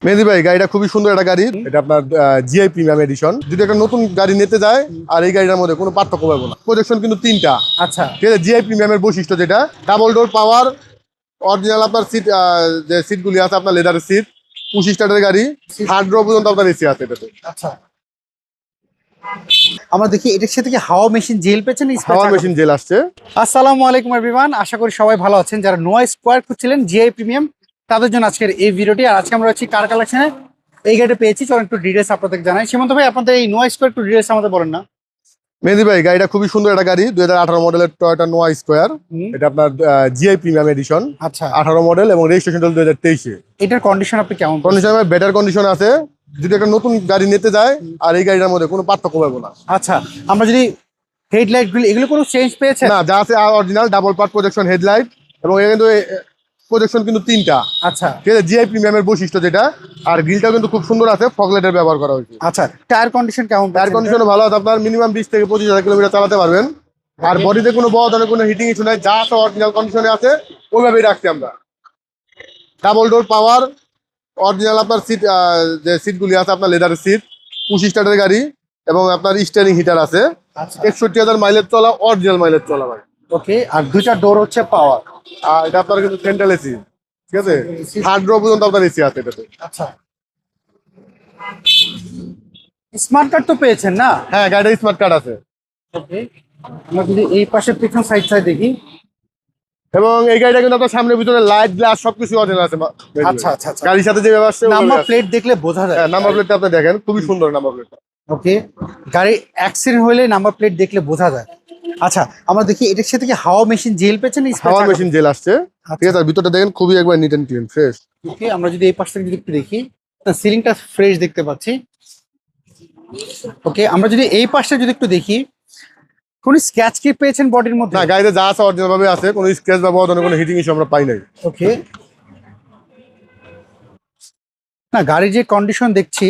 মেহেদি ভাই, গাড়িটা খুবই সুন্দর একটা গাড়ি। এটা আপনার জিআই প্রিমিয়াম এডিশন। যদি একটা নতুন গাড়ি নিতে যায় আর এই গাড়িটার মধ্যে কোনো পার্থক্য পাবো না। প্রজেকশন কিন্তু তিনটা। আচ্ছা, ঠিক আছে, জিআই প্রিমিয়ামের বৈশিষ্ট্য যেটা ডাবল ডোর পাওয়ার, অরিজিনাল আপনার সিট, যে সিটগুলি আছে আপনার লেদারের সিট, 25 স্টার্টের গাড়ি, থার্ড রো পর্যন্ত আপনার এসি আছে এটাতে। আচ্ছা। আমরা দেখি এটার সাথে কি হাওয়া মেশিন জেল পেয়েছেন? হাওয়া মেশিন জেল আসছে। আসসালামু আলাইকুম এভরিওয়ান, আশা করি সবাই ভালো আছেন। যারা নোয়া স্কোয়ার খুঁজছিলেন জিআই প্রিমিয়াম, তাদের জন্য আজকের এই ভিডিওটি। আর আজকে আমরা আছি কার কালেকশনে, এই গাড়িটা পেয়েছি। চলুন একটু ডিটেলস আপনাদের জানাই। সীমান্ত ভাই, আপনাদের এই নোয়া স্কোয়ার একটু ডিটেলস আমাদের বলেন না। মেহেদি ভাই, গাড়িটা খুবই সুন্দর একটা গাড়ি, 2018 মডেলের টয়োটা নোয়া স্কোয়ার। এটা আপনার জিআই প্রিমিয়াম এডিশন। আচ্ছা, 18 মডেল এবং রেজিস্ট্রেশন 2023-এ। এটার কন্ডিশন আপনি কেমন? কন্ডিশন বেটার কন্ডিশন আছে। যদি একটা নতুন গাড়ি নিতে যায় আর এই গাড়িটার মধ্যে কোনো পার্থক্য পাবো না। আচ্ছা, আমরা যদি হেডলাইট গুলো এগুলো কোনো চেঞ্জ পেয়েছে? না, যা আছে original double part projection headlight, এবং এখানে কিন্তু প্রজেকশন কিন্তু তিনটা। আচ্ছা, ঠিক আছে, জিআই প্রিমিয়ামের বৈশিষ্ট্য যেটা। আর গ্রিলটাও কিন্তু খুব সুন্দর আছে, ফগলাইটের ব্যবহার করা হয়েছে। আচ্ছা। টায়ার কন্ডিশন কেমন? টায়ার কন্ডিশনও ভালো আছে, আপনার মিনিমাম 20 থেকে 25,000 কিলোমিটার চালাতে পারবেন। আর বডিতে কোনো বড় ধরনের কোনো হিটিং ইস্যু নাই, যা আছে অরিজিনাল কন্ডিশনে আছে ওইভাবেই রাখছি আমরা। ডাবল ডোর পাওয়ার, অরিজিনাল আপনার সিট, যে সিটগুলি আছে আপনার লেদারের সিট, 25 স্টার্টের গাড়ি, এবং আপনার স্টিয়ারিং হিটার আছে। আচ্ছা, 61,000 মাইলেজ চলা, অরিজিনাল মাইলেজ চলা ভাই। ওকে। আর দুইটা ডোর হচ্ছে পাওয়ার। আর এটা আপনার কিন্তু সেন্ট্রাল এসি। ঠিক আছে, থার্ড রো পর্যন্ত আপনার এসি আছে এটাতে। আচ্ছা, স্মার্ট কার্ড তো পেয়েছেন না? হ্যাঁ, গাড়িটা স্মার্ট কার্ড আছে। ওকে। আমরা যদি এই পাশে পিছন সাইড দেখি। এবং এই গাড়িটা কিন্তু আপনার সামনে পিছনে লাইট গ্লাস সবকিছু অরিজিনাল আছে। আচ্ছা, আচ্ছা, আচ্ছা। গাড়ির সাথে যে ব্যবস্থা, নাম্বার প্লেট দেখলে বোঝা যায়। হ্যাঁ, নাম্বার প্লেটটা আপনি দেখেন, খুবই সুন্দর নাম্বার প্লেটটা। ওকে। গাড়ি অ্যাক্সিডেন্ট হলে নাম্বার প্লেট দেখলে বোঝা যায়। আচ্ছা, আমরা দেখি এটার সাথে কি হাওয়া মেশিন জেল পেয়েছেন? হাওয়া মেশিন জেল আসছে। ঠিক আছে, আর ভিতরটা দেখেন খুবই একবার নিট এন্ড ক্লিন ফ্রেশ। ওকে। আমরা যদি এই পাশ থেকে যদি একটু দেখি, সিলিংটা ফ্রেশ দেখতে পাচ্ছি। ওকে। আমরা যদি এই পাশটা যদি একটু দেখি, কোন স্ক্র্যাচ কি পেয়েছেন বডির মধ্যে? না, গাড়িতে যা আছে অরিজিনাল ভাবে আছে, কোনো স্ক্র্যাচ বা বড় ধরনের কোনো হিটিং ইস্যু আমরা পাই নাই। ওকে। না, গাড়ির যে কন্ডিশন দেখছি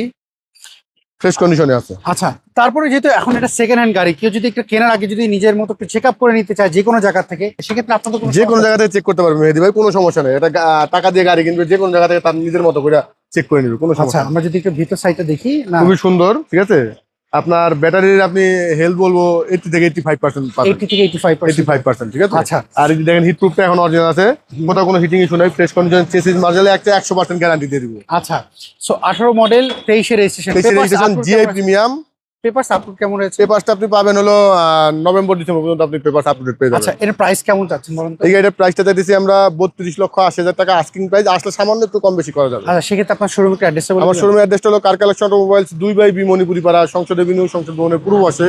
ফ্রেশ কন্ডিশনে আছে। আচ্ছা। তারপরে যেহেতু এখন এটা সেকেন্ড হ্যান্ড গাড়ি, কেউ যদি একটা কেনার আগে যদি নিজের মতো একটু চেক আপ করে নিতে চায় যে কোনো জায়গা থেকে, সেক্ষেত্রে আপনাদের যে কোনো জায়গা থেকে চেক করতে পারবে মেহেদি ভাই, কোনো সমস্যা নেই। এটা টাকা দিয়ে গাড়ি কিনবে, যে কোনো জায়গা থেকে তার নিজের মতো করে চেক করে নিবে, কোনো আচ্ছা, সমস্যা নেই। আমরা যদি একটু ভিতর সাইডটা দেখি না, খুবই সুন্দর। ঠিক আছে, আপনার ব্যাটারির আপনি হেলথ বলবো 80 থেকে 85% পাবেন। 80 থেকে 85%। 85%, ঠিক আছে। আচ্ছা। আর এই যে দেখেন হিট প্রুফটা এখন অরিজিনাল আছে, কোথাও কোনো হিটিং ইস্যু নাই, ফ্রেশ কন্ডিশন, চেসিস মার্জালে 100% গ্যারান্টি দিয়ে দিব। আচ্ছা। সো 18 মডেল 23 এর registration. Registration GI premium. Papers upload কেমন হয়েছে? পেপারসটা আপনি পাবেন হলো নভেম্বর ডিসেম্বর পর্যন্ত আপনি পেপারস আপলোড পেয়ে যাবেন। আচ্ছা, এর প্রাইস কেমন চাচ্ছেন বলুন তো? এই গাড়ির প্রাইসটা দিয়েছি আমরা 32,80,000 টাকা আস্কিং প্রাইস, আসলে সামান্য একটু কম বেশি করা যাবে। আচ্ছা, সেক্ষেত্রে আপনার শোরুমের অ্যাড্রেস বলুন। আমার শোরুমের অ্যাড্রেসটা হলো car collection automobiles, 2/B Manipuri পাড়া, সংসদ এভিনিউ, সংসদ ভবনের পূর্ব পাশে,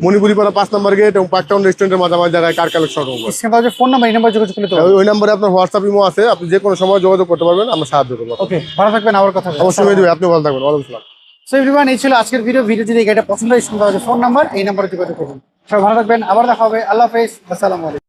মণিপুরি পাড়া 5 নম্বর গেট এবং পার্কটাউন রেস্টুরেন্টের মাঝামাঝি জায়গায় কার কালেকশন অটোমোবাইলস। স্ক্রিনে যে ফোন নাম্বার, এই নাম্বার যোগাযোগ করলে তো ওই নম্বরে আপনার হোয়াটসঅ্যাপ ইমো আছে, আপনি যে কোনো সময় যোগাযোগ করতে পারবেন, আমরা সাহায্য করবো। ওকে, ভালো থাকবেন। আবার কথা হবে। অবশ্যই মেহেদি ভাই, আপনি ভালো থাকবেন। ওয়ালাইকুম আসসালাম। সো এভরিওয়ান, এই ছিল আজকের ভিডিও। যদি এই গাড়িটা পছন্দ হয়, স্ক্রিনে দেওয়া ফোন নাম্বার, এই নাম্বারে যোগাযোগ করুন। সবাই ভালো থাকবেন, আবার দেখা হবে। আল্লাহ হাফেজ, আসসালামু আলাইকুম।